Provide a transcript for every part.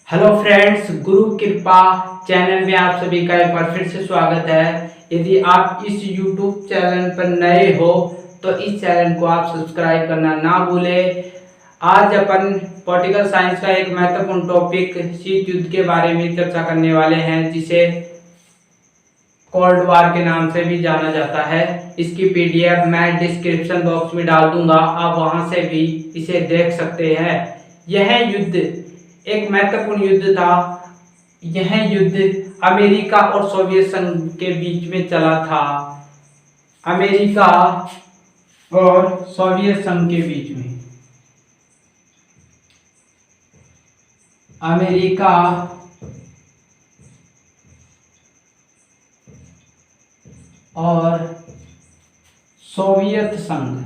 Hello friends, गुरु कृपा channel में आप सभी का एक बार फिर से स्वागत है। यदि आप इस YouTube चैनल पर नए हो तो इस चैनल को आप सब्सक्राइब करना ना भूलें। आज अपन पॉलिटिकल साइंस का एक महत्वपूर्ण टॉपिक शीत युद्ध के बारे में चर्चा करने वाले हैं, जिसे कोल्ड वार के नाम से भी जाना जाता है। इसकी PDF मैं डिस्क्रिप्शन बॉक्स में डाल दूंगा, आप वहां से भी इसे देख सकते हैं। यह युद्ध एक महत्वपूर्ण युद्ध था। यह युद्ध अमेरिका और सोवियत संघ के बीच में चला था। अमेरिका और सोवियत संघ के बीच में अमेरिका और सोवियत संघ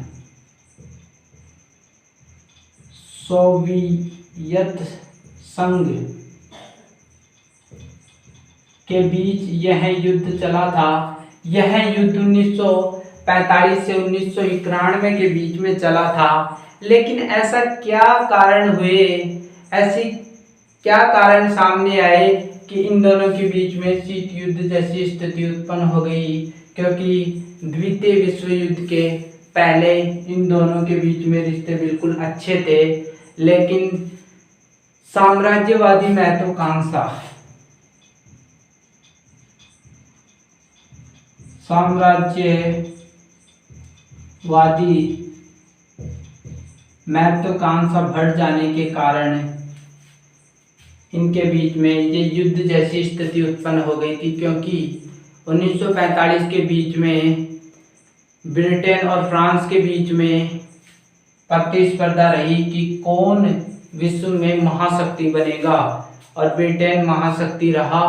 के बीच यह युद्ध चला था। यह युद्ध 1945 से 1991 के बीच में चला था। लेकिन ऐसा क्या कारण हुए, ऐसी क्या कारण सामने आए कि इन दोनों के बीच में शीत युद्ध जैसी स्थिति उत्पन्न हो गई? क्योंकि द्वितीय विश्व युद्ध के पहले इन दोनों के बीच में रिश्ते बिल्कुल अच्छे थे, लेकिन साम्राज्यवादी महत्वाकांक्षा बढ़ जाने के कारण इनके बीच में ये युद्ध जैसी स्थिति उत्पन्न हो गई थी। क्योंकि 1945 के बीच में ब्रिटेन और फ्रांस के बीच में प्रतिस्पर्धा रही कि कौन विश्व में महाशक्ति बनेगा, और ब्रिटेन महाशक्ति रहा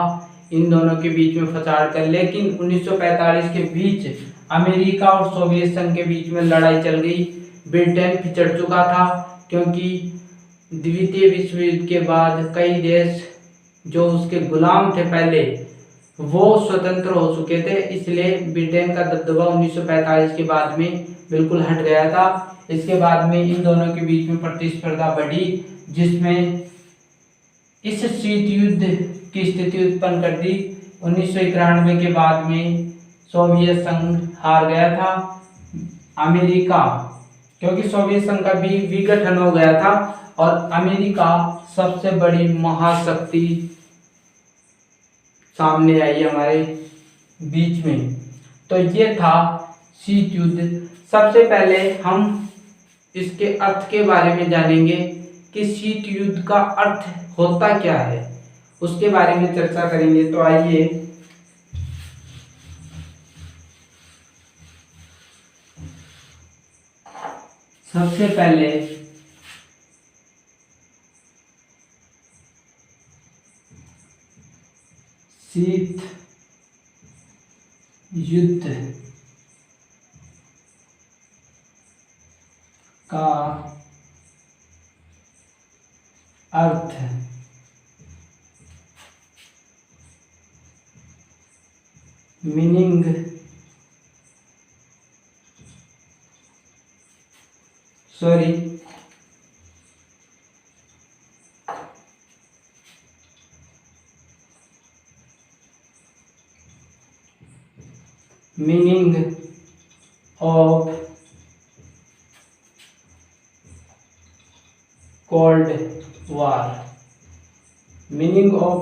इन दोनों के बीच में फसाड़ कर। लेकिन 1945 के बीच अमेरिका और सोवियत संघ के बीच में लड़ाई चल गई। ब्रिटेन पिछड़ चुका था, क्योंकि द्वितीय विश्व युद्ध के बाद कई देश जो उसके गुलाम थे पहले, वो स्वतंत्र हो चुके थे। इसलिए ब्रिटेन का दबदबा 1945 के बाद में बिल्कुल हट गया था। इसके बाद में इन दोनों के बीच में प्रतिस्पर्धा बढ़ी, जिसमें इस शीत युद्ध की स्थिति उत्पन्न कर दी। 1991 के बाद में सोवियत संघ हार गया था। अमेरिका, क्योंकि सोवियत संघ का भी विघटन हो गया था, और अमेरिका सबसे बड़ी महाशक्ति सामने आई हमारे बीच में। तो ये था शीत युद्ध। सबसे पहले हम इसके अर्थ के बारे में जानेंगे कि शीत युद्ध का अर्थ होता क्या है, उसके बारे में चर्चा करेंगे। तो आइए सबसे पहले शीत युद्ध का अर्थ meaning of cold war. Meaning of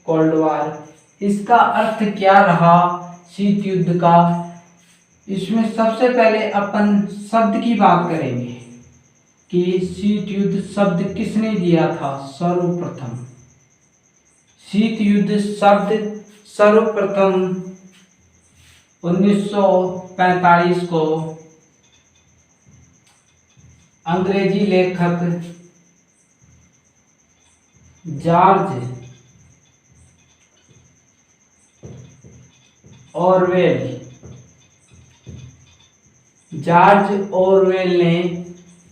cold war, इसका अर्थ क्या रहा शीत युद्ध का? इसमें सबसे पहले अपन शब्द की बात करेंगे कि शीत युद्ध शब्द किसने दिया था। सर्वप्रथम शीत युद्ध शब्द सर्वप्रथम 1945 को अंग्रेजी लेखक जॉर्ज ऑरवेल ने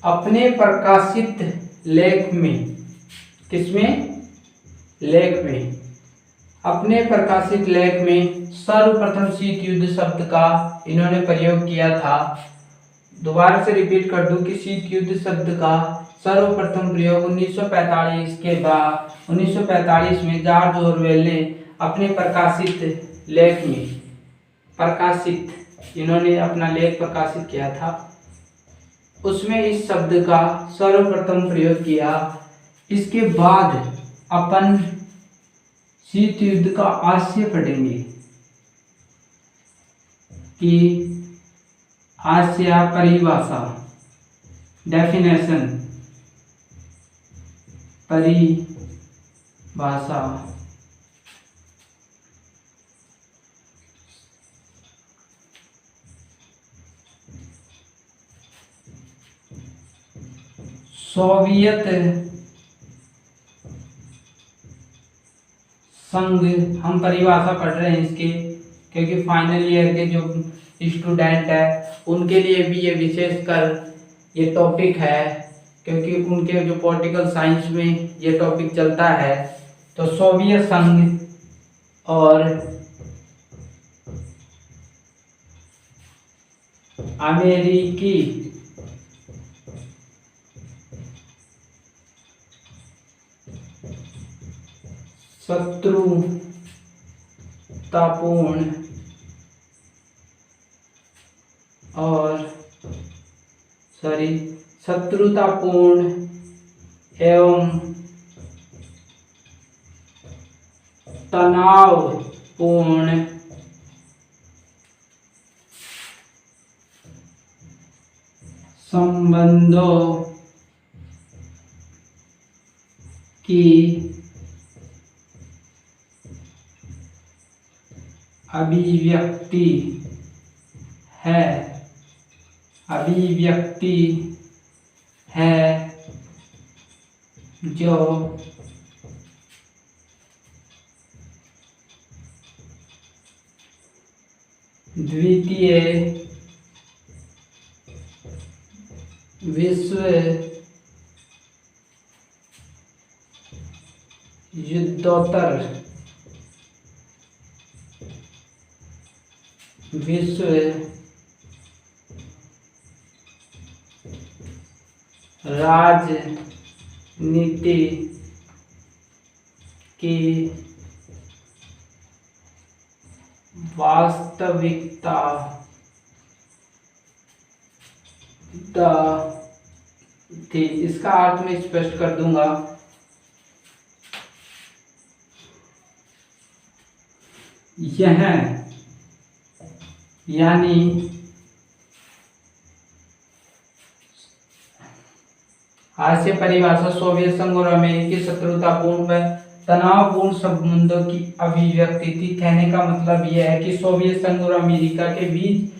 अपने प्रकाशित लेख में, अपने प्रकाशित लेख में सर्वप्रथम शीत युद्ध शब्द का इन्होंने प्रयोग किया था। दोबारा से रिपीट कर दूं कि शीत युद्ध शब्द का सर्वप्रथम प्रयोग 1945 के बाद 1945 में जॉर्ज ऑरवेल ने अपने इन्होंने अपना लेख प्रकाशित किया था, उसमें इस शब्द का सर्वप्रथम प्रयोग किया। इसके बाद अपन शीत युद्ध का आशय पढ़ेंगे कि आशय परिभाषा, डेफिनेशन, परिभाषा, सोवियत संघ, हम परिभाषा पढ़ रहे हैं इसके क्योंकि फाइनल ईयर के जो स्टूडेंट है उनके लिए भी ये विशेषकर ये टॉपिक है, क्योंकि उनके जो पॉलिटिकल साइंस में ये टॉपिक चलता है। तो सोवियत संघ और अमेरिकी शत्रुतापूर्ण एवं तनावपूर्ण संबंधों की अभिव्यक्ति है जो द्वितीय विश्व युद्धोत्तर विश्व राजनीति की वास्तविकता थी। इसका अर्थ मैं स्पष्ट कर दूंगा। यह यानी हास्य परिभाषा सोवियत संघ और अमेरिकी शत्रुतापूर्ण व तनावपूर्ण संबंधों की अभिव्यक्ति थी। कहने का मतलब यह है कि सोवियत संघ और अमेरिका के बीच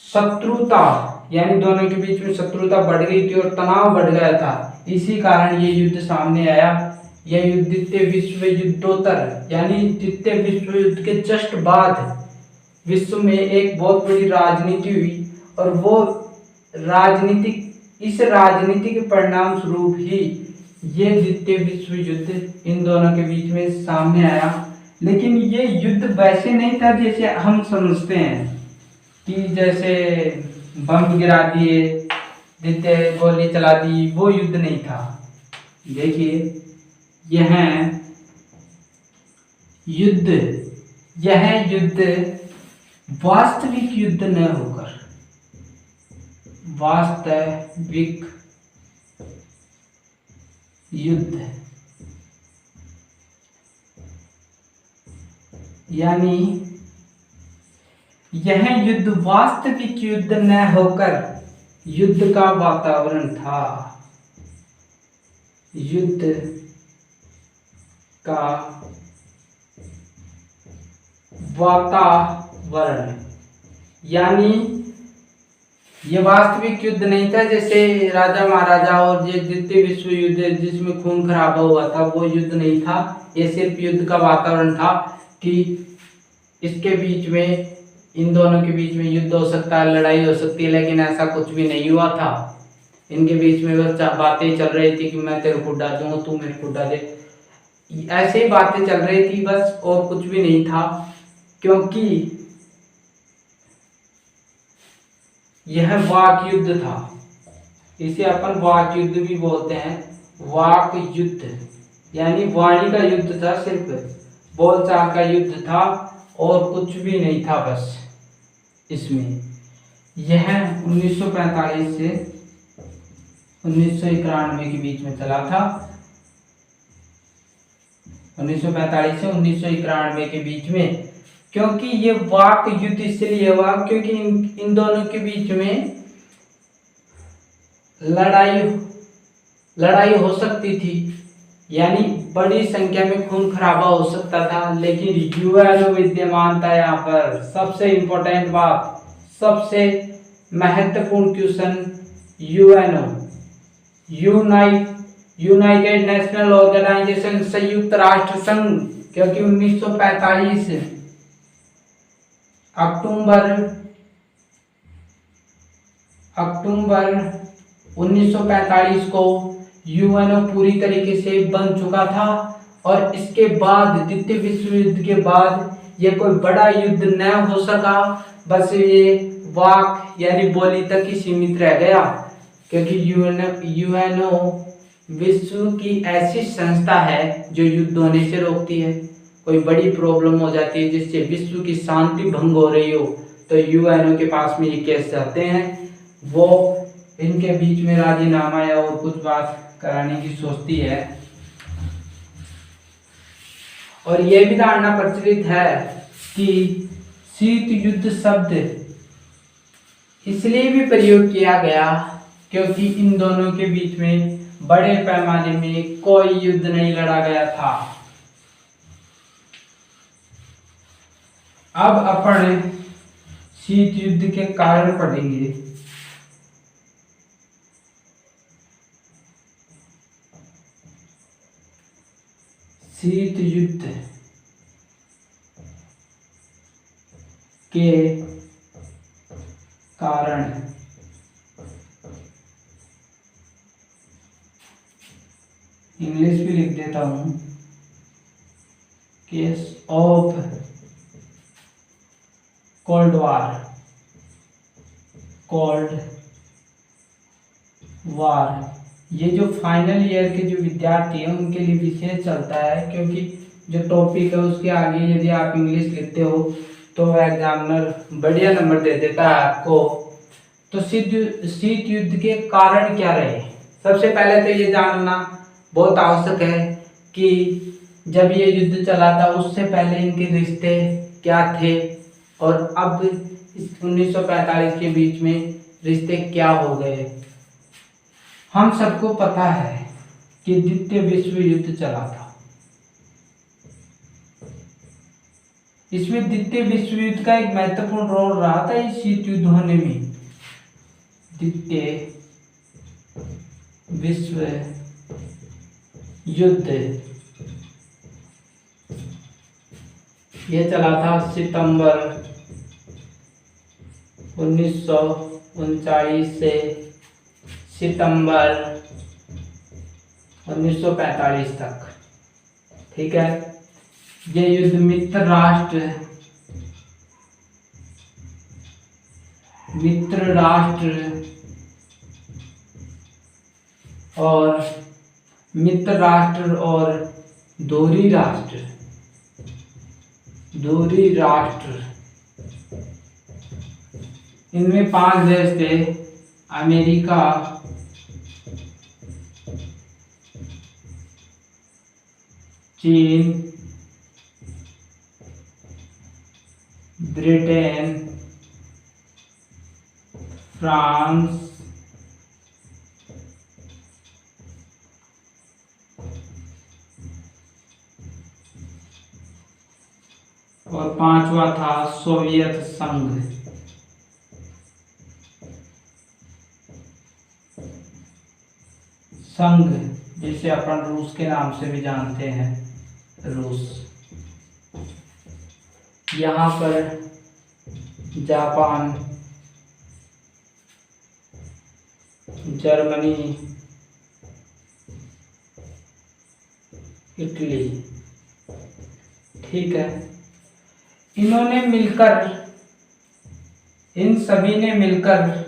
शत्रुता यानी दोनों के बीच में शत्रुता बढ़ गई थी और तनाव बढ़ गया था। इसी कारण ये युद्ध सामने आया। यह युद्ध द्वितीय विश्व युद्धोत्तर यानी द्वितीय विश्व युद्ध के जस्ट बाद विश्व में एक बहुत बड़ी राजनीति हुई और वो इस राजनीति के परिणाम स्वरूप ही ये द्वितीय विश्व युद्ध इन दोनों के बीच में सामने आया। लेकिन ये युद्ध वैसे नहीं था जैसे हम समझते हैं कि जैसे बम गिरा दिए, द्वितीय गोली चला दी, वो युद्ध नहीं था। देखिए यह युद्ध वास्तविक युद्ध न होकर वास्तविक युद्ध यानी यह युद्ध वास्तविक युद्ध न होकर युद्ध का वातावरण था। युद्ध का वातावरण यानी ये वास्तविक युद्ध नहीं था जैसे राजा महाराजा और ये द्वितीय विश्व युद्ध जिसमें खून खराबा हुआ था, वो युद्ध नहीं था। ये सिर्फ युद्ध का वातावरण था कि इसके बीच में, इन दोनों के बीच में युद्ध हो सकता है, लड़ाई हो सकती है, लेकिन ऐसा कुछ भी नहीं हुआ था। इनके बीच में बस बातें चल रही थी कि मैं तेरे को डाल दूंगा, तू मेरे को डाले, ऐसे ही बातें चल रही थी बस, और कुछ भी नहीं था। क्योंकि यह वाक युद्ध था। इसे अपन वाक युद्ध भी बोलते हैं। वाक युद्ध यानी वाणी का युद्ध था, सिर्फ बोलचाल का युद्ध था और कुछ भी नहीं था बस इसमें। यह 1945 से 1991 के बीच में चला था। 1945 से 1991 के बीच में। क्योंकि ये वाक युद्ध इसलिए हुआ क्योंकि इन दोनों के बीच में लड़ाई हो सकती थी, यानी बड़ी संख्या में खून खराबा हो सकता था। लेकिन यूएनओ विद्यमान था यहाँ पर। सबसे इंपॉर्टेंट बात, सबसे महत्वपूर्ण question, UNO united national organization, संयुक्त राष्ट्र संघ। क्योंकि 1945 अक्टूबर 1945 को यूएनओ पूरी तरीके से बन चुका था और इसके बाद द्वितीय विश्व युद्ध के बाद ये कोई बड़ा युद्ध न हो सका, बस ये वाक यानी बोली तक ही सीमित रह गया। क्योंकि यूएनओ विश्व की ऐसी संस्था है जो युद्ध होने से रोकती है। कोई बड़ी प्रॉब्लम हो जाती है जिससे विश्व की शांति भंग हो रही हो तो यूएनओ के पास में ये केस जाते हैं, वो इनके बीच में राजीनामा या और कुछ बात कराने की सोचती है। और यह भी धारणा प्रचलित है कि शीत युद्ध शब्द इसलिए भी प्रयोग किया गया क्योंकि इन दोनों के बीच में बड़े पैमाने में कोई युद्ध नहीं लड़ा गया था। अब अपन शीत युद्ध के कारण पढ़ेंगे। शीत युद्ध के कारण इंग्लिश भी लिख देता हूं। केस ऑफ कोल्ड वार। ये जो फाइनल ईयर के जो विद्यार्थी हैं उनके लिए विशेष चलता है, क्योंकि जो टॉपिक है उसके आगे यदि आप इंग्लिश लिखते हो तो एग्जामिनर बढ़िया नंबर दे देता है आपको। तो शीत युद्ध के कारण क्या रहे? सबसे पहले तो ये जानना बहुत आवश्यक है कि जब ये युद्ध चला था उससे पहले इनके रिश्ते क्या थे और अब 1945 के बीच में रिश्ते क्या हो गए। हम सबको पता है कि द्वितीय विश्व युद्ध चला था। इसमें द्वितीय विश्व युद्ध का एक महत्वपूर्ण रोल रहा था इस शीत युद्ध होने में। द्वितीय विश्व युद्ध यह चला था सितंबर 1939 से सितंबर 1945 तक। ठीक है, ये युद्ध मित्र राष्ट्र और दोहरी राष्ट्र इनमें 5 देश थे। अमेरिका, चीन, ब्रिटेन, फ्रांस, और 5वां था सोवियत संघ, जिसे अपन रूस के नाम से भी जानते हैं, रूस। यहाँ पर जापान, जर्मनी, इटली। ठीक है, इन सभी ने मिलकर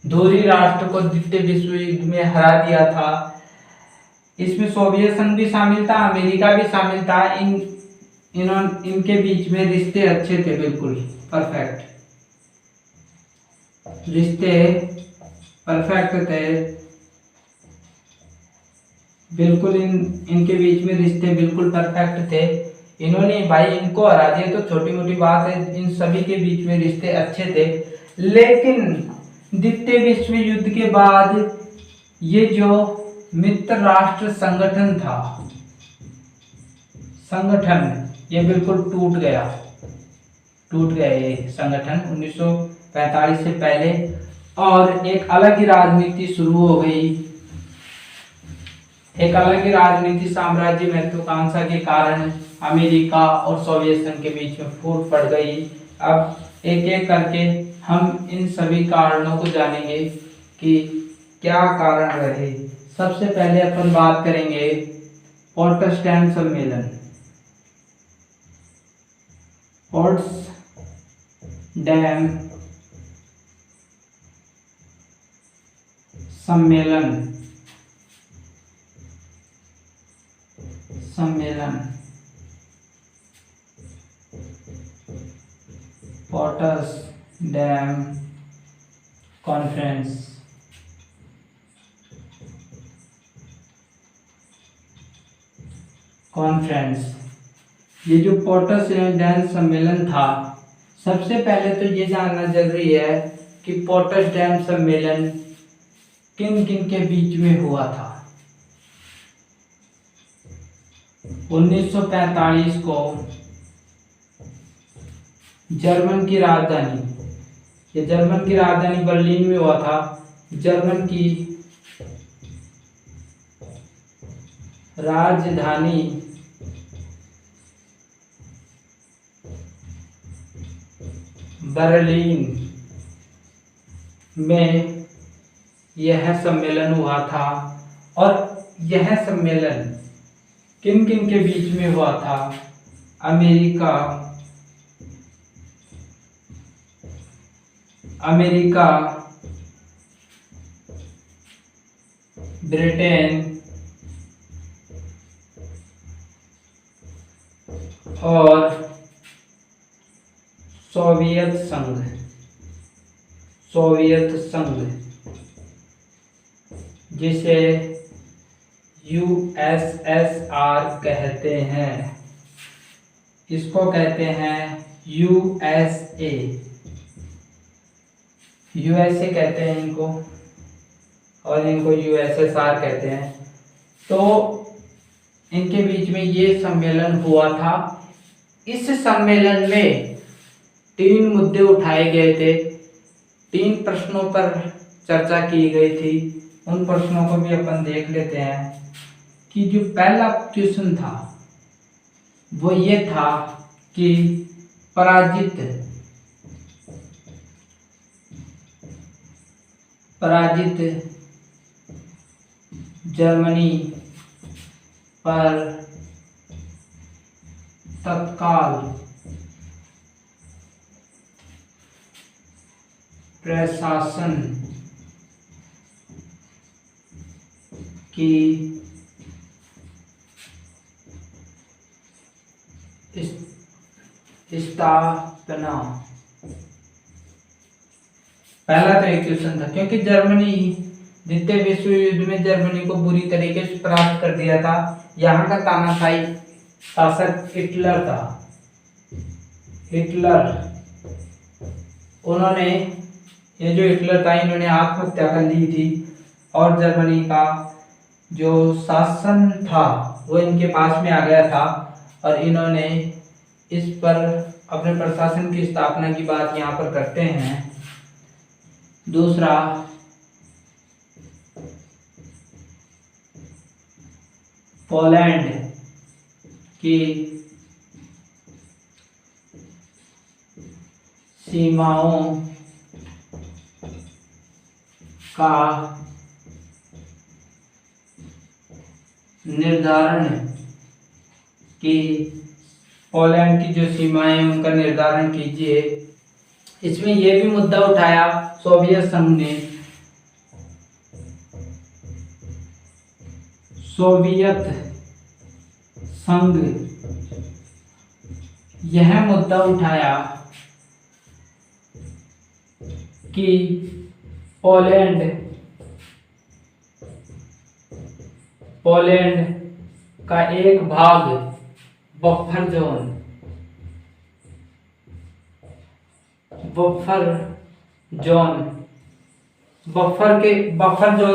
धुरी राष्ट्र को द्वितीय विश्व युद्ध में हरा दिया था। इसमें सोवियत संघ भी शामिल था, अमेरिका भी शामिल था। इनके बीच में रिश्ते अच्छे थे, बिल्कुल परफेक्ट रिश्ते परफेक्ट थे, बिल्कुल इनके बीच में रिश्ते बिल्कुल परफेक्ट थे। इन्होंने भाई इनको हरा दिया तो छोटी मोटी बात है, इन सभी के बीच में रिश्ते अच्छे थे। लेकिन द्वितीय विश्व युद्ध के बाद ये जो मित्र राष्ट्र संगठन था, ये बिल्कुल टूट गया ये संगठन 1945 से पहले, और एक अलग ही राजनीति शुरू हो गई। एक अलग ही राजनीति साम्राज्य महत्वाकांक्षा के कारण अमेरिका और सोवियत संघ के बीच में फूट पड़ गई। अब एक एक करके हम इन सभी कारणों को जानेंगे कि क्या कारण रहे। सबसे पहले अपन बात करेंगे पोट्सडैम सम्मेलन। पोट्सडैम सम्मेलन पोट्सडैम कॉन्फ्रेंस। ये जो पोट्सडैम सम्मेलन था, सबसे पहले तो ये जानना जरूरी है कि पोट्सडैम सम्मेलन किन किन के बीच में हुआ था। 1945 को जर्मन की राजधानी बर्लिन में हुआ था। जर्मन की राजधानी बर्लिन में यह सम्मेलन हुआ था। और यह सम्मेलन किन किन के बीच में हुआ था? अमेरिका, ब्रिटेन और सोवियत संघ, जिसे यूएसएसआर कहते हैं। इसको कहते हैं यूएसए कहते हैं इनको, और इनको यूएसएसआर कहते हैं। तो इनके बीच में ये सम्मेलन हुआ था। इस सम्मेलन में 3 मुद्दे उठाए गए थे, 3 प्रश्नों पर चर्चा की गई थी। उन प्रश्नों को भी अपन देख लेते हैं कि जो पहला क्वेश्चन था वो ये था कि पराजित जर्मनी पर तत्काल प्रशासन की स्थापना। पहला तो एक क्वेश्चन था, क्योंकि जर्मनी द्वितीय विश्व युद्ध में जर्मनी को बुरी तरीके से परास्त कर दिया था। यहाँ का तानाशाही शासक हिटलर था। हिटलर था, इन्होंने आत्महत्या कर ली थी, और जर्मनी का जो शासन था वो इनके पास में आ गया था, और इन्होंने इस पर अपने प्रशासन की स्थापना की बात यहाँ पर करते हैं। दूसरा, पोलैंड की सीमाओं का निर्धारण, कि पोलैंड की जो सीमाएं उनका निर्धारण कीजिए। इसमें यह भी मुद्दा उठाया सोवियत संघ ने सोवियत संघ यह मुद्दा उठाया कि पोलैंड का एक भाग बफर जोन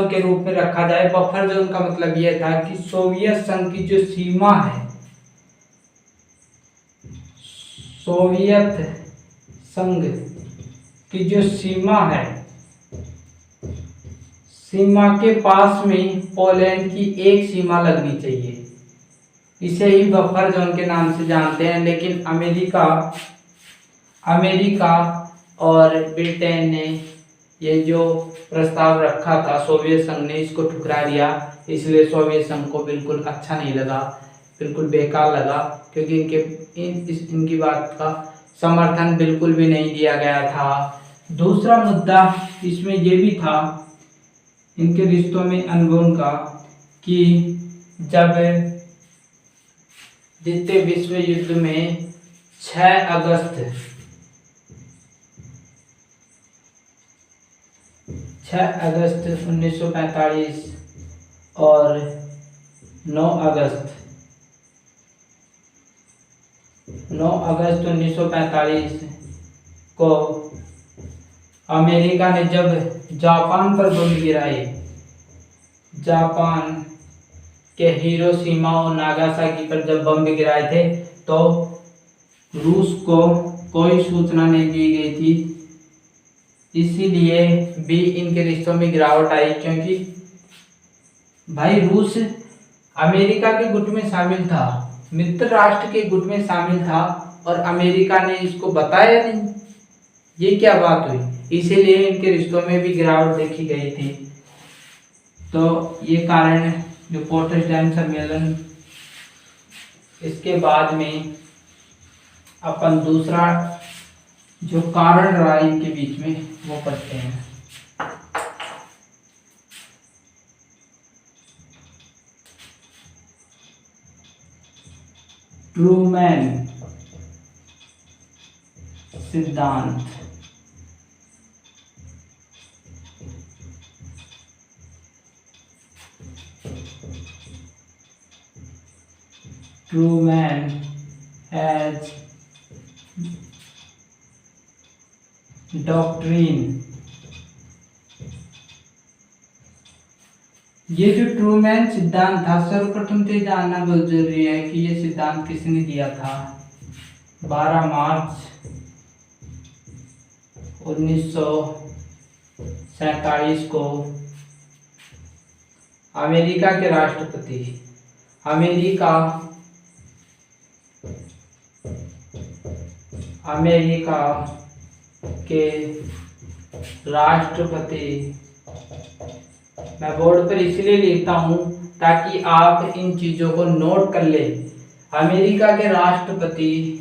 के रूप में रखा जाए। बफर जोन का मतलब यह था कि सोवियत संघ की जो सीमा है, सोवियत संघ की जो सीमा है, सीमा के पास में पोलैंड की एक सीमा लगनी चाहिए। इसे ही बफर जोन के नाम से जानते हैं। लेकिन अमेरिका और ब्रिटेन ने ये जो प्रस्ताव रखा था, सोवियत संघ ने इसको ठुकरा दिया। इसलिए सोवियत संघ को बिल्कुल अच्छा नहीं लगा, बिल्कुल बेकार लगा, क्योंकि इनकी बात का समर्थन बिल्कुल भी नहीं दिया गया था। दूसरा मुद्दा इसमें यह भी था इनके रिश्तों में अनबन का, कि जब द्वितीय विश्व युद्ध में 6 अगस्त 1945 और 9 अगस्त 1945 को अमेरिका ने जब जापान पर बम गिराए, जापान के हिरोशिमा और नागासाकी पर जब बम गिराए थे, तो रूस को कोई सूचना नहीं दी गई थी। इसीलिए भी इनके रिश्तों में गिरावट आई, क्योंकि भाई रूस अमेरिका के गुट में शामिल था, मित्र राष्ट्र के गुट में शामिल था, और अमेरिका ने इसको बताया नहीं। ये क्या बात हुई? इसीलिए इनके रिश्तों में भी गिरावट देखी गई थी। तो ये कारण जो पोट्सडाम सम्मेलन, इसके बाद में अपन दूसरा जो कारण रहा इनके बीच में वो पढ़ते हैं। ट्रूमैन सिद्धांत। Truman as doctrine. ये जो ट्रूमैन सिद्धांत था, सर्वप्रथम तो जानना बहुत जरूरी है कि ये सिद्धांत किसने दिया था। 12 मार्च 1947 को अमेरिका के राष्ट्रपति, अमेरिका के राष्ट्रपति, मैं बोर्ड पर इसलिए लिखता हूं ताकि आप इन चीजों को नोट कर ले। अमेरिका के राष्ट्रपति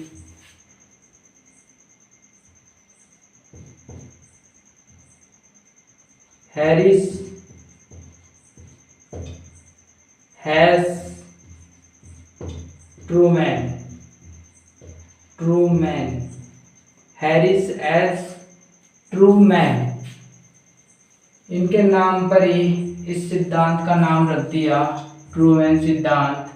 हैरिस एस ट्रूमैन, इनके नाम पर ही इस सिद्धांत का नाम रख दिया ट्रूमैन सिद्धांत।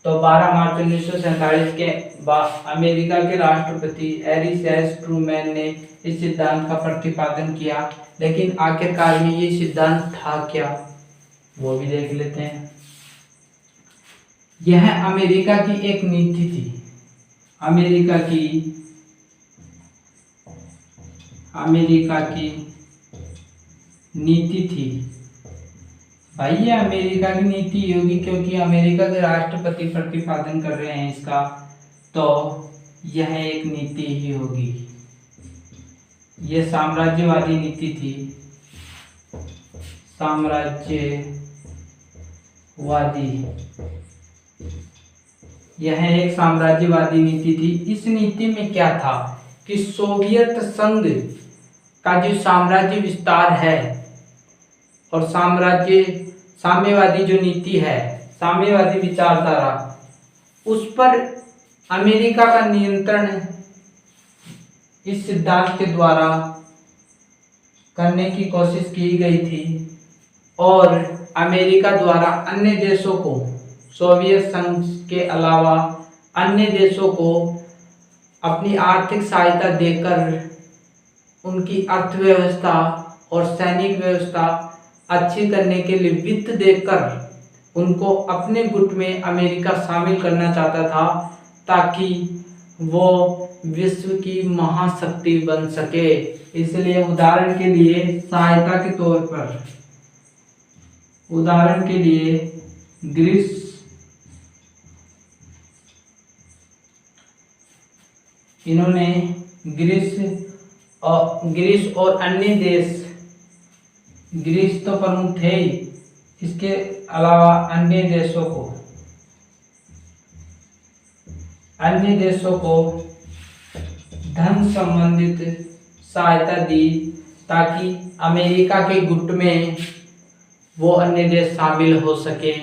तो 12 मार्च 1947 के बाद अमेरिका के राष्ट्रपति हैरिस एस ट्रूमैन ने इस सिद्धांत का प्रतिपादन किया। लेकिन आखिरकार में ये सिद्धांत था क्या, वो भी देख लेते हैं। यह अमेरिका की एक नीति थी, अमेरिका की नीति थी। भाई ये अमेरिका की नीति होगी, क्योंकि अमेरिका के राष्ट्रपति प्रतिपादन कर रहे हैं इसका, तो यह एक नीति ही होगी। यह साम्राज्यवादी नीति थी, यह एक साम्राज्यवादी नीति थी। इस नीति में क्या था कि सोवियत संघ का जो साम्राज्य विस्तार है और साम्यवादी जो नीति है, साम्यवादी विचारधारा, उस पर अमेरिका का नियंत्रण इस सिद्धांत के द्वारा करने की कोशिश की गई थी और अमेरिका द्वारा अन्य देशों को, सोवियत संघ के अलावा अन्य देशों को अपनी आर्थिक सहायता देकर उनकी अर्थव्यवस्था और सैनिक व्यवस्था अच्छी करने के लिए वित्त देकर उनको अपने गुट में अमेरिका शामिल करना चाहता था, ताकि वो विश्व की महाशक्ति बन सके। इसलिए उदाहरण के लिए सहायता के तौर पर, उदाहरण के लिए ग्रीस इन्होंने ग्रीस और अन्य देश, ग्रीस तो प्रमुख थे ही, इसके अलावा अन्य देशों को धन संबंधित सहायता दी, ताकि अमेरिका के गुट में वो अन्य देश शामिल हो सके।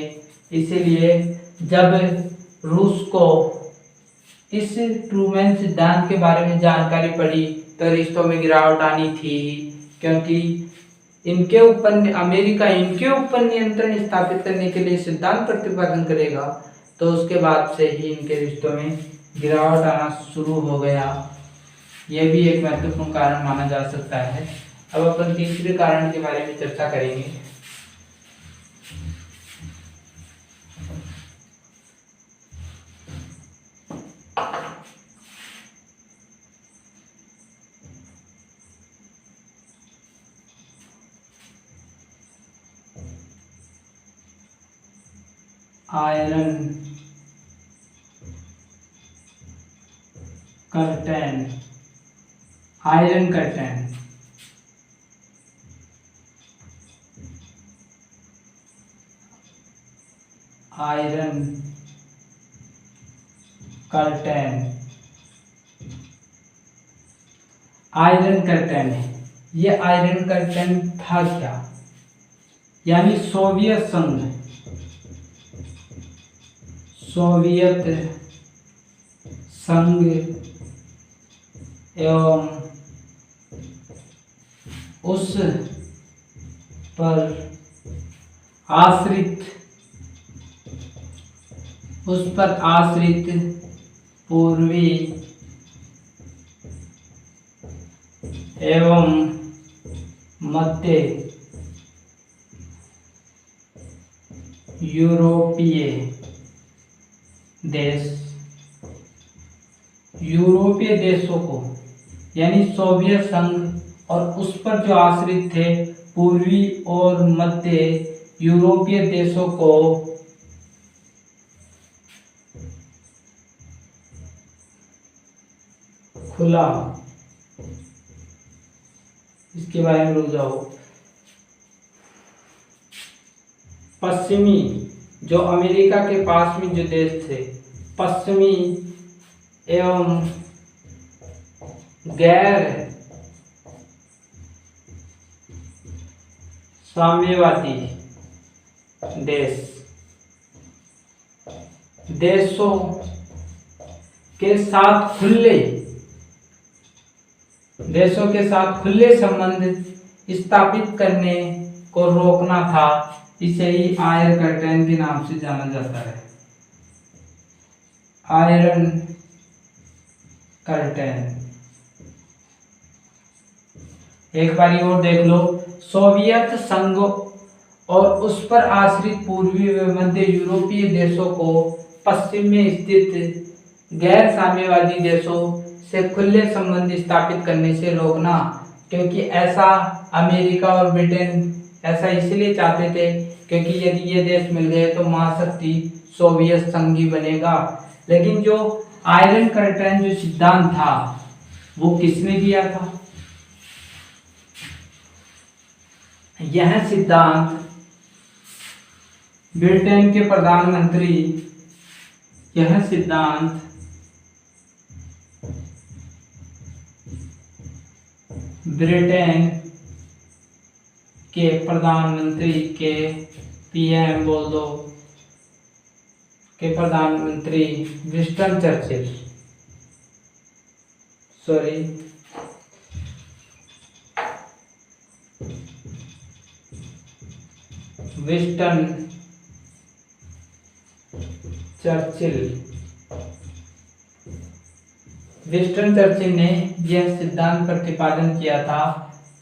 इसीलिए जब रूस को इस ट्रूमैन सिद्धांत के बारे में जानकारी पड़ी तो रिश्तों में गिरावट आनी थी, क्योंकि इनके ऊपर अमेरिका इनके ऊपर नियंत्रण स्थापित करने के लिए सिद्धांत प्रतिपादन करेगा, तो उसके बाद से ही इनके रिश्तों में गिरावट आना शुरू हो गया। यह भी एक महत्वपूर्ण कारण माना जा सकता है। अब अपन तीसरे कारण के बारे में चर्चा करेंगे। Iron curtain, iron curtain. Iron curtain, iron curtain है। ये आयरन कर्टेन था क्या? यानी सोवियत संघ एवं उस पर आश्रित पूर्वी एवं मध्य यूरोपीय देशों को, यानी सोवियत संघ और उस पर जो आश्रित थे पूर्वी और मध्य यूरोपीय देशों को खुला, इसके बारे में रुक जाओ। पश्चिमी, जो अमेरिका के पास में जो देश थे, पश्चिमी एवं गैर साम्यवादी देशों के साथ खुले संबंध स्थापित करने को रोकना था। इसे ही आयरन कर्टेन के नाम से जाना जाता है। Iron curtain. एक बारी और देख लो, सोवियत संघ और उस पर आश्रित पूर्वी व मध्य यूरोपीय देशों को पश्चिम में स्थित गैर साम्यवादी देशों से खुले संबंध स्थापित करने से रोकना, क्योंकि ऐसा अमेरिका और ब्रिटेन ऐसा इसलिए चाहते थे क्योंकि यदि ये देश मिल गए तो महाशक्ति सोवियत संघ ही बनेगा। लेकिन जो आयरन कर्टेन जो सिद्धांत था वो किसने दिया था? यह सिद्धांत ब्रिटेन के प्रधानमंत्री, यह सिद्धांत ब्रिटेन के प्रधानमंत्री के पीएम बोल दो, के प्रधानमंत्री Winston Churchill, sorry Winston Churchill Winston Churchill ने यह सिद्धांत प्रतिपादन किया था।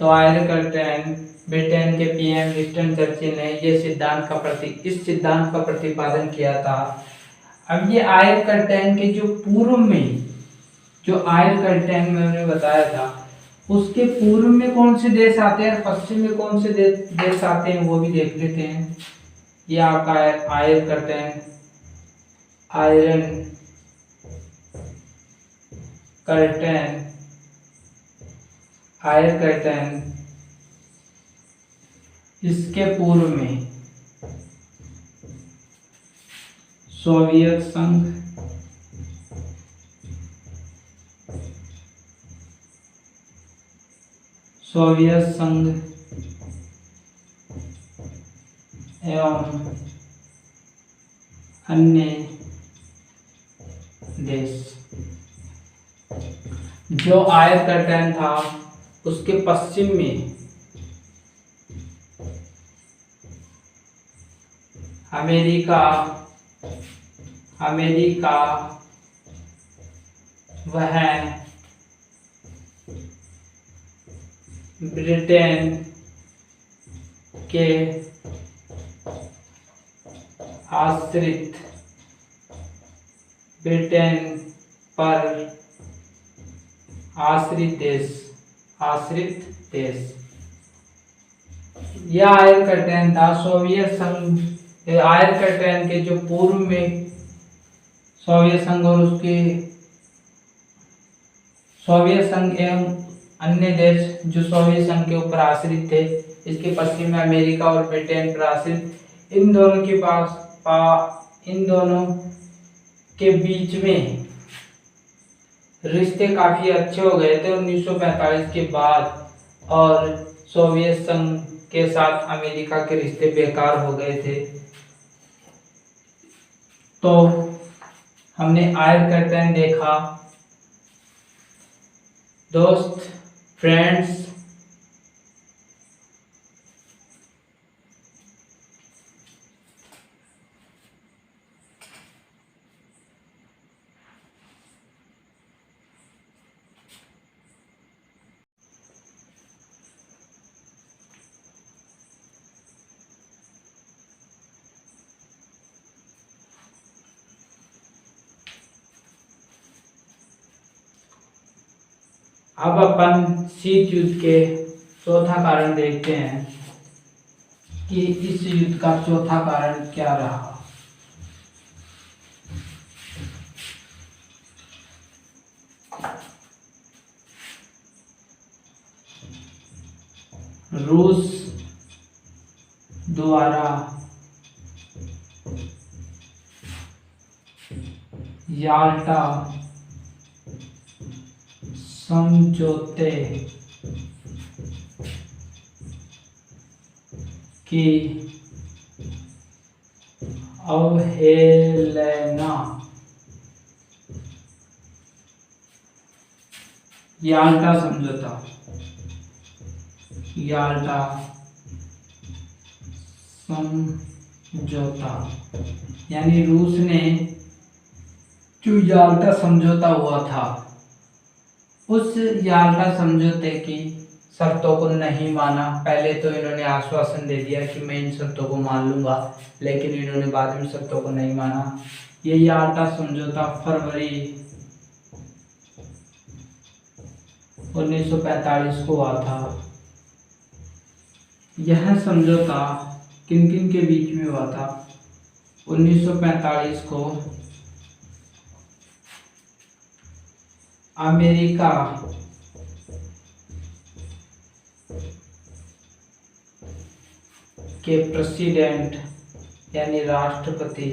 तो आयरकर्टेन ब्रिटेन के पीएम विंस्टन चर्चिल ने इस सिद्धांत का प्रतिपादन किया था। अब ये आयरकर्टेन के जो पूर्व में, जो आयरकर्टेन में मैंने बताया था, उसके पूर्व में कौन से देश आते हैं, पश्चिम में कौन से देश आते हैं, वो भी देख लेते हैं। ये आपका आयरकर्टेन, आयरन कर्टेन, आयरकर्टेन, इसके पूर्व में सोवियत संघ, एवं अन्य देश। जो आयरकर्टेन था उसके पश्चिम में अमेरिका वह ब्रिटेन के आश्रित, ब्रिटेन पर आश्रित देश। यह आयरकर्टेन था। सोवियत संघ, आयरकर्टेन के जो पूर्व में सोवियत संघ और उसके सोवियत संघ एवं अन्य देश जो सोवियत संघ के ऊपर आश्रित थे, इसके पश्चिम में अमेरिका और ब्रिटेन पर आश्रित, इन दोनों के बीच में रिश्ते काफी अच्छे हो गए थे 1945 के बाद, और सोवियत संघ के साथ अमेरिका के रिश्ते बेकार हो गए थे। तो हमने आयरकर्टेन देखा। दोस्त, फ्रेंड्स, अब अपन शीत युद्ध के चौथा कारण देखते हैं कि इस युद्ध का चौथा कारण क्या रहा। रूस द्वारा याल्टा समझौते की अवहेलना। याल्टा समझौता, यानी रूस ने जो याल्टा समझौता हुआ था, उस याल्टा समझौते की शर्तों को नहीं माना। पहले तो इन्होंने आश्वासन दे दिया कि मैं इन शर्तों को मान लूंगा, लेकिन इन्होंने बाद में शर्तों को नहीं माना। ये याल्टा समझौता फरवरी 1945 को हुआ था। यह समझौता किन किन के बीच में हुआ था? 1945 को अमेरिका के प्रेसिडेंट यानी राष्ट्रपति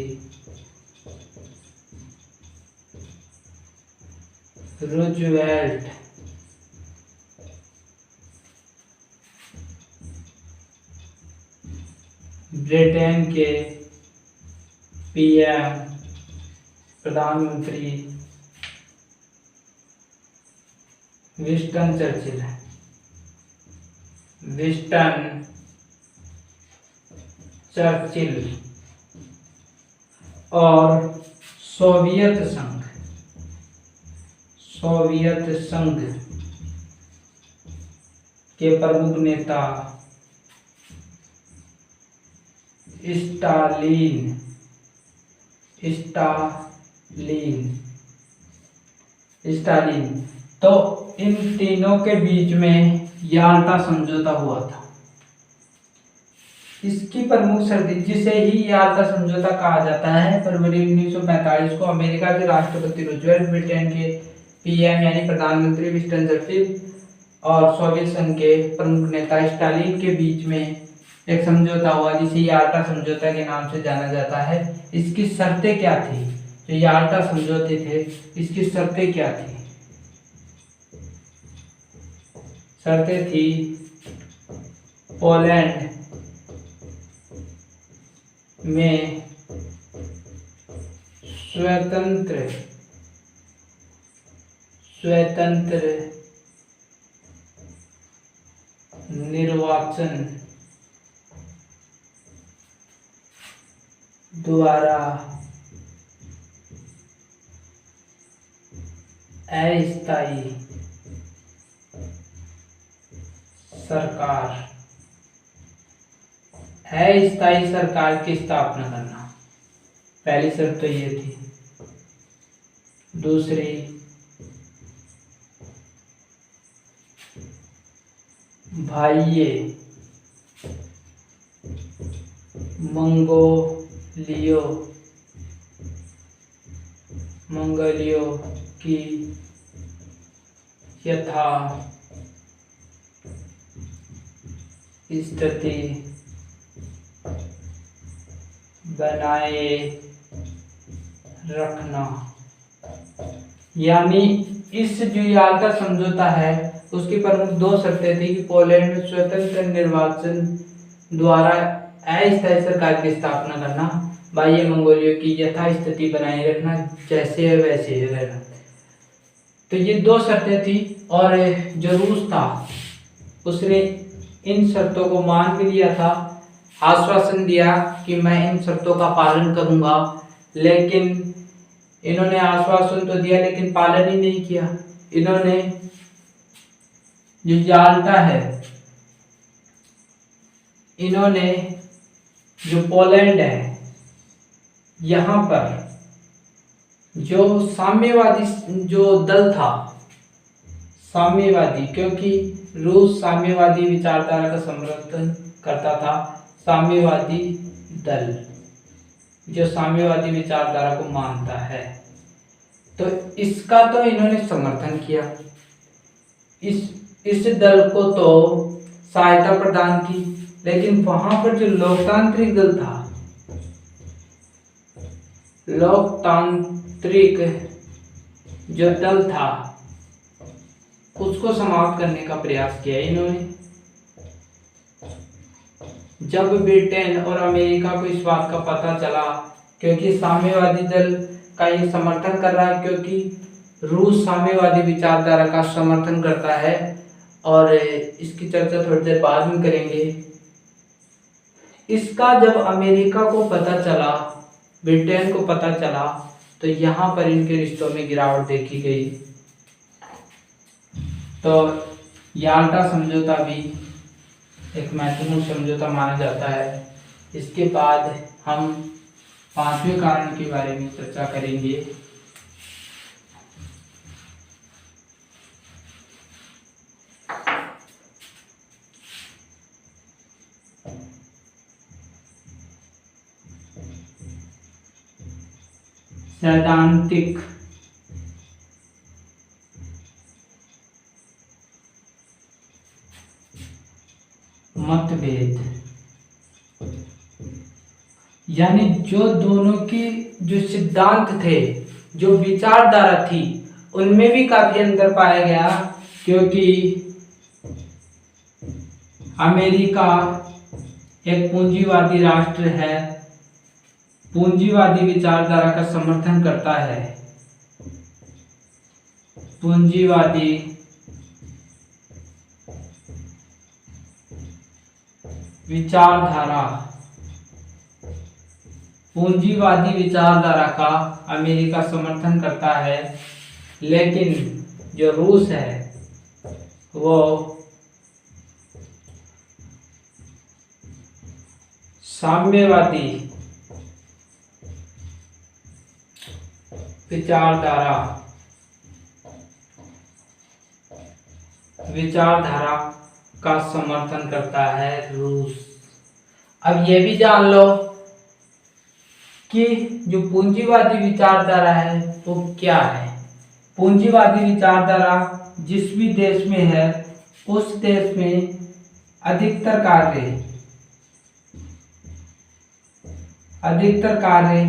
रूजवेल्ट ब्रिटेन के पीएम प्रधानमंत्री विंस्टन चर्चिल, विंस्टन चर्चिल और सोवियत संघ के प्रमुख नेता स्टालिन। तो इन तीनों के बीच में याल्टा समझौता हुआ था। इसकी प्रमुख शर्त, जिसे ही याल्टा समझौता कहा जाता है, फरवरी 1945 को अमेरिका के राष्ट्रपति रूजवेल्ट, ब्रिटेन के पीएम यानी प्रधानमंत्री विंस्टन चर्चिल और सोवियत संघ के प्रमुख नेता स्टालिन के बीच में एक समझौता हुआ, जिसे याल्टा समझौता के नाम से जाना जाता है। इसकी शर्तें क्या थी? जो याल्टा समझौते थे, इसकी शर्तें क्या थी? शर्तें थी पोलैंड में स्वतंत्र निर्वाचन द्वारा अस्थायी सरकार की स्थापना करना। पहली शर्त तो ये थी। दूसरी, भाइये मंगोलियों की यथा स्थिति बनाए रखना। यानी इस जो याल्टा समझौता है, उसकी प्रमुख दो शर्तें थी कि पोलैंड में स्वतंत्र निर्वाचन द्वारा अस्थायी सरकार की स्थापना करना, बाह्य मंगोलियों की यथास्थिति बनाए रखना, जैसे है वैसे ही रहना। तो ये दो शर्तें थी। और जो रूस था, उसने इन शर्तों को मान भी लिया था, आश्वासन दिया कि मैं इन शर्तों का पालन करूंगा। लेकिन इन्होंने आश्वासन तो दिया, लेकिन पालन ही नहीं किया। इन्होंने जो याल्टा है, इन्होंने जो पोलैंड है, यहाँ पर जो साम्यवादी जो दल था, साम्यवादी, क्योंकि रूस साम्यवादी विचारधारा का समर्थन करता था। साम्यवादी दल जो साम्यवादी विचारधारा को मानता है, तो इसका तो इन्होंने समर्थन किया। इस दल को तो सहायता प्रदान की। लेकिन वहां पर जो लोकतांत्रिक दल था, लोकतांत्रिक जो दल था, उसको समाप्त करने का प्रयास किया इन्होंने। जब ब्रिटेन और अमेरिका को इस बात का पता चला, क्योंकि साम्यवादी दल का ये समर्थन कर रहा है, क्योंकि रूस साम्यवादी विचारधारा का समर्थन करता है, और इसकी चर्चा थोड़ी देर बाद में करेंगे। इसका जब अमेरिका को पता चला, ब्रिटेन को पता चला, तो यहाँ पर इनके रिश्तों में गिरावट देखी गई। तो याल्टा समझौता भी एक महत्वपूर्ण समझौता माना जाता है। इसके बाद हम पांचवें कारण के बारे में चर्चा करेंगे। सैद्धांतिक मतभेद, यानी जो दोनों की जो सिद्धांत थे, जो विचारधारा थी, उनमें भी काफी अंतर पाया गया। क्योंकि अमेरिका एक पूंजीवादी राष्ट्र है पूंजीवादी विचारधारा का समर्थन करता है। पूंजीवादी विचारधारा पूंजीवादी विचारधारा का अमेरिका समर्थन करता है, लेकिन जो रूस है वो साम्यवादी विचारधारा का समर्थन करता है रूस। अब ये भी जान लो कि जो पूंजीवादी विचारधारा है वो क्या है। पूंजीवादी विचारधारा जिस भी देश में है उस देश में अधिकतर कार्य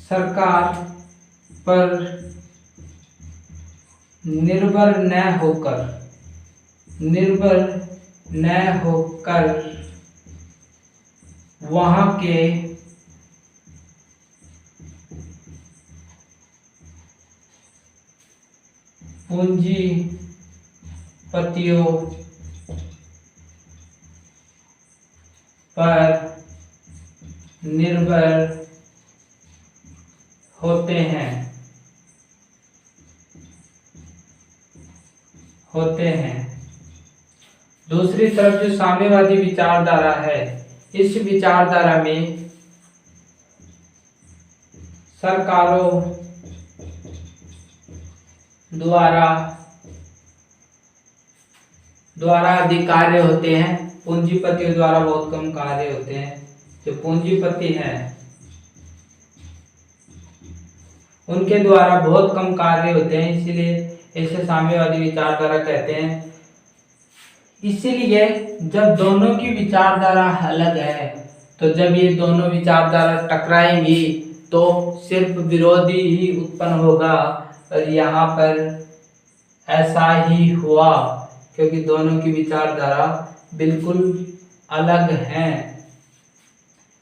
सरकार पर निर्भर न होकर वहां के पूंजीपतियों पर निर्भर होते हैं। दूसरी तरफ जो साम्यवादी विचारधारा है, इस विचारधारा में सरकारों द्वारा अधिक कार्य होते हैं, पूंजीपतियों द्वारा बहुत कम कार्य होते हैं। जो पूंजीपति हैं उनके द्वारा बहुत कम कार्य होते हैं, इसीलिए इसे साम्यवादी विचारधारा कहते हैं। इसीलिए जब दोनों की विचारधारा अलग है तो जब ये दोनों विचारधारा टकराएंगी तो सिर्फ विरोधी ही उत्पन्न होगा, और यहाँ पर ऐसा ही हुआ क्योंकि दोनों की विचारधारा बिल्कुल अलग हैं।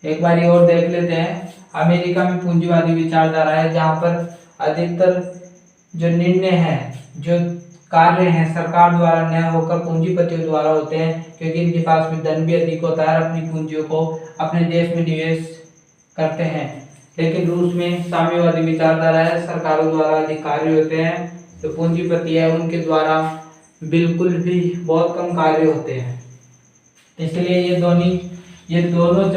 एक बार और देख लेते हैं। अमेरिका में पूंजीवादी विचारधारा है जहाँ पर अधिकतर जो निर्णय हैं, जो कार्य हैं, सरकार द्वारा न होकर पूंजीपतियों द्वारा होते हैं, क्योंकि इनके पास में धन भी अधिक होता है, अपनी पूंजियों को अपने देश में निवेश करते हैं। लेकिन रूस में साम्यवादी विचारधारा है, सरकारों द्वारा अधिक कार्य होते हैं, तो पूंजीपति है उनके द्वारा बिल्कुल भी बहुत कम कार्य होते हैं। इसलिए ये दोनों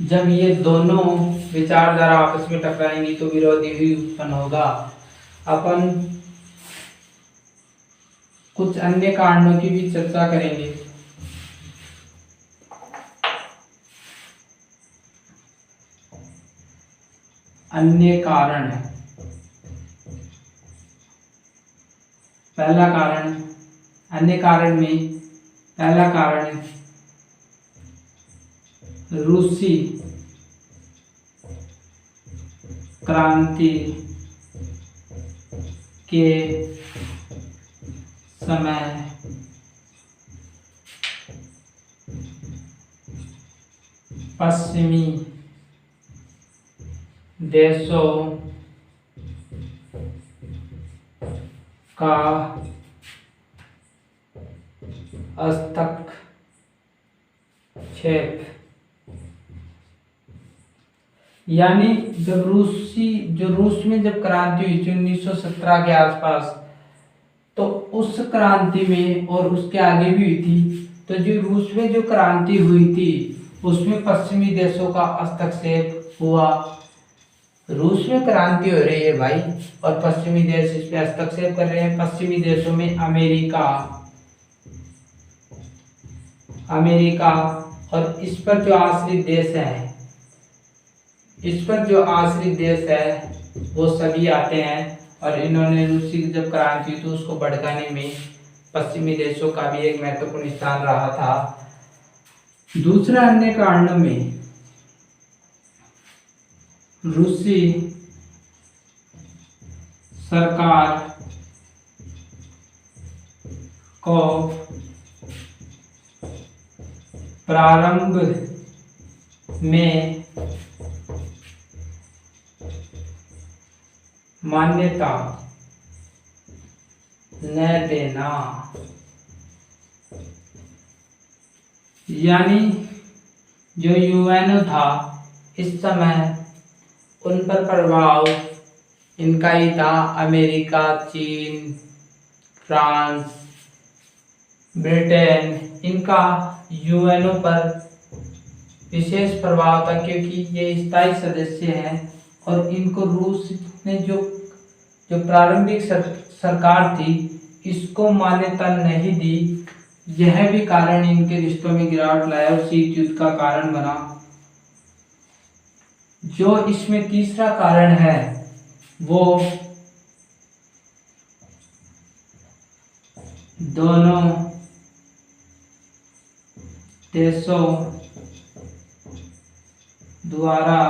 जब ये दोनों विचारधारा आपस में टकराएंगी तो विरोधी ही उत्पन्न होगा। अपन कुछ अन्य कारणों की भी चर्चा करेंगे। अन्य कारण है। अन्य कारण में पहला कारण रूसी क्रांति के समय पश्चिमी देशों का हस्तक्षेप, यानी जब रूस में जब क्रांति हुई थी 1917 के आसपास, तो उस क्रांति में और उसके आगे भी हुई थी, तो जो रूस में जो क्रांति हुई थी उसमें पश्चिमी देशों का हस्तक्षेप हुआ। रूस में क्रांति हो रही है भाई और पश्चिमी देश इसमें हस्तक्षेप कर रहे हैं। पश्चिमी देशों में अमेरिका और इस पर जो आश्रित देश है वो सभी आते हैं, और इन्होंने रूसी की जब क्रांति हुई तो उसको भड़काने में पश्चिमी देशों का भी एक महत्वपूर्ण स्थान रहा था। दूसरा अन्य कारण में रूसी सरकार को प्रारंभ में मान्यता न देना, यानी जो यूएनओ था इस समय उन पर प्रभाव इनका ही था। अमेरिका, चीन, फ्रांस, ब्रिटेन, इनका यूएनओ पर विशेष प्रभाव था क्योंकि ये स्थायी सदस्य हैं और इनको रूस ने जो प्रारंभिक सरकार थी इसको मान्यता नहीं दी। यह भी कारण इनके रिश्तों में गिरावट लाया और शीत युद्ध का कारण बना। जो इसमें तीसरा कारण है वो दोनों देशों द्वारा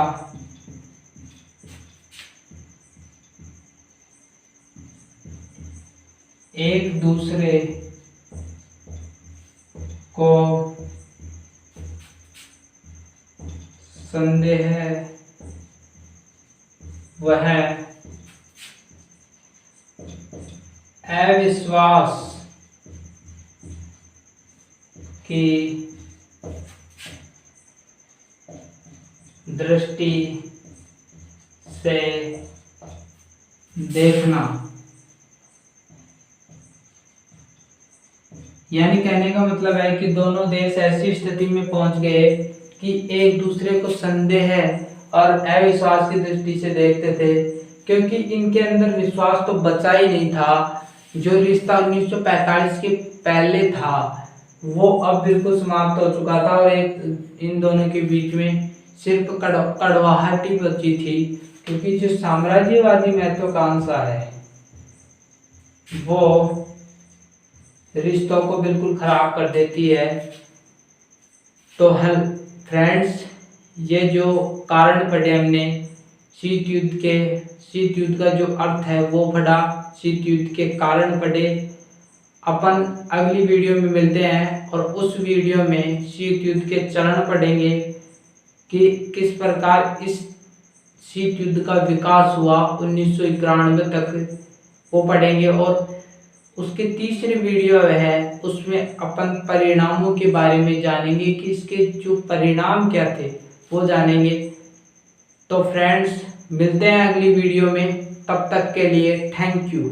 एक दूसरे को संदेह वह अविश्वास की दृष्टि से देखना। यानी कहने का मतलब है कि दोनों देश ऐसी स्थिति में पहुंच गए कि एक दूसरे को संदेह और अविश्वास की दृष्टि से देखते थे, क्योंकि इनके अंदर विश्वास तो बचा ही नहीं था। जो रिश्ता 1945 के पहले था वो अब बिल्कुल समाप्त हो चुका था और एक इन दोनों के बीच में सिर्फ कड़वाहट ही बची थी, क्योंकि जो साम्राज्यवादी महत्वाकांक्षा है वो रिश्तों को बिल्कुल खराब कर देती है। तो फ्रेंड्स, ये जो कारण पढ़े हमने शीत युद्ध का जो अर्थ है वो पढ़ा, शीत युद्ध के कारण पढ़े। अपन अगली वीडियो में मिलते हैं और उस वीडियो में शीत युद्ध के चरण पढ़ेंगे कि किस प्रकार इस शीत युद्ध का विकास हुआ 1991 तक, वो पढ़ेंगे। और उसके तीसरी वीडियो है उसमें अपन परिणामों के बारे में जानेंगे कि इसके जो परिणाम क्या थे वो जानेंगे। तो फ्रेंड्स, मिलते हैं अगली वीडियो में, तब तक के लिए थैंक यू।